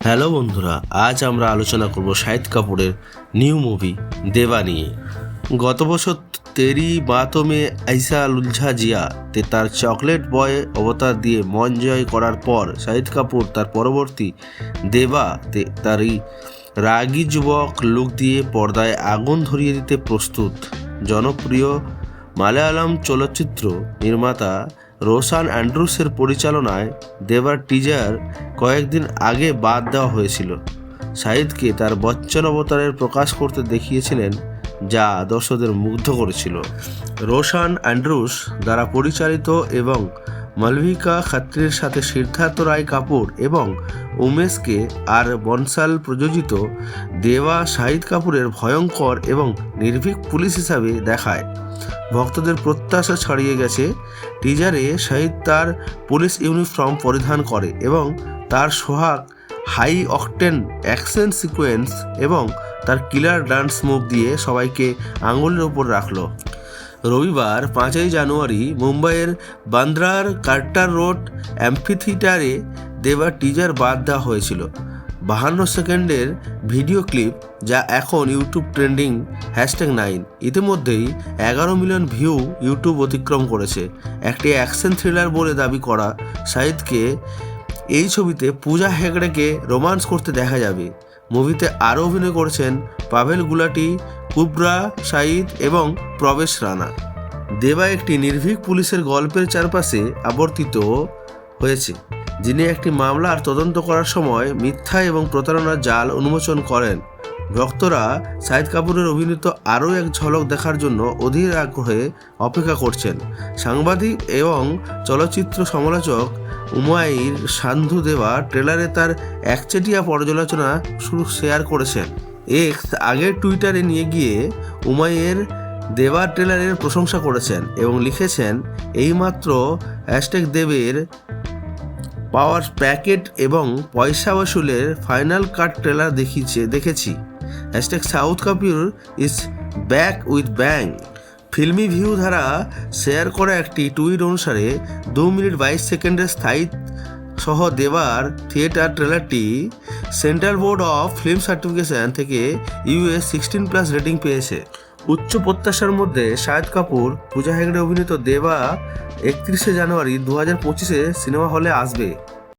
Hello বন্ধুরা, আজ আমরা আলোচনা করব শাহিদ কাপুরের নিউ মুভি দেবা নিয়ে। গত বছর তেরি বাতোঁ মে ऐसा उलझा जिया তে তার চকলেট বয় অবতার দিয়ে মন জয় করার পর শাহিদ কাপুর তার পরবর্তী দেবা তে তারই রাগী যুবক লুক দিয়ে পর্দায় আগুন ধরিয়ে দিতে প্রস্তুত। জনপ্রিয় মালায়ালাম চলচ্চিত্র নির্মাতা রোশান অ্যান্ড্রুসের পরিচালনায় দেবার টিজার কয়েকদিন আগে বাদ দেওয়া হয়েছিল। শাহিদকে তার বচ্চন অবতারের প্রকাশ করতে দেখিয়েছিলেন, যা দর্শকদের মুগ্ধ করেছিল। রোশান অ্যান্ড্রুস দ্বারা পরিচালিত এবং মালবিকা খাত্রির সাথে সিদ্ধার্থ রায় কাপুর এবং উমেশ কে আর বনসাল প্রযোজিত দেবা শাহিদ কাপুরের ভয়ঙ্কর এবং নির্ভীক পুলিশ হিসাবে দেখায়। ভক্তদের প্রত্যাশা ছাড়িয়ে গেছে। টিজারে শাহিদ তার পুলিশ ইউনিফর্ম পরিধান করে এবং তার সোহাগ হাই অকটেন অ্যাকশন সিকোয়েন্স এবং তার কিলার ডান্স মুভ দিয়ে সবাইকে আঙুলের ওপর রাখল। রবিবার 5ই জানুয়ারি মুম্বাইয়ের বান্দ্রার কার্টার রোড অ্যাম্ফিথিয়েটারে দেবার টিজার বাদ দেওয়া হয়েছিল। 52 সেকেন্ডের ভিডিও ক্লিপ, যা এখন ইউটিউব ট্রেন্ডিং #9। ইতিমধ্যেই 11 মিলিয়ন ভিউ ইউটিউব অতিক্রম করেছে। একটি অ্যাকশন থ্রিলার বলে দাবি করা শাহিদকে এই ছবিতে পূজা হেগড়েকে রোমান্স করতে দেখা যাবে। মুভিতে আরও অভিনয় করেছেন পাভেল গুলাটি, কুবরা শাহিদ এবং প্রবেশ রানা। দেবা একটি নির্ভীক পুলিশের গল্পের চারপাশে আবর্তিত হয়েছে, যিনি একটি মামলার তদন্ত করার সময় মিথ্যা এবং প্রতারণার জাল উন্মোচন করেন। ভক্তরা শাহিদ কাপুরের অভিনীত আরও এক ঝলক দেখার জন্য অধীর আগ্রহে অপেক্ষা করছেন। সাংবাদিক এবং চলচ্চিত্র সমালোচক উমাইর সান্ধু দেবা ট্রেলারে তার একচেটিয়া পর্যালোচনা শেয়ার করেছেন। এক্স আগের টুইটারে নিয়ে গিয়ে উমাইর দেবা ট্রেলারের প্রশংসা করেছেন এবং লিখেছেন, এইমাত্র দেবের পাওয়ার প্যাকেট এবং পয়সা বসুলের ফাইনাল কাট ট্রেলার দেখেছি। South Kapoor is back with bang. Filmy view দ্বারা শেয়ার করা একটি টুইট অনুসারে 2 মিনিট 22 সেকেন্ডের স্থায়ী সহ দেবার থিয়েটার ট্রেলারটি Central Board of Film Certification থেকে US 16+ রেটিং পেয়েছে। উচ্চ প্রত্যাশার মধ্যে শাহিদ কাপুর পূজা হেগড়ে অভিনীত দেবা 31শে জানুয়ারি 2025 সিনেমা হলে আসবে।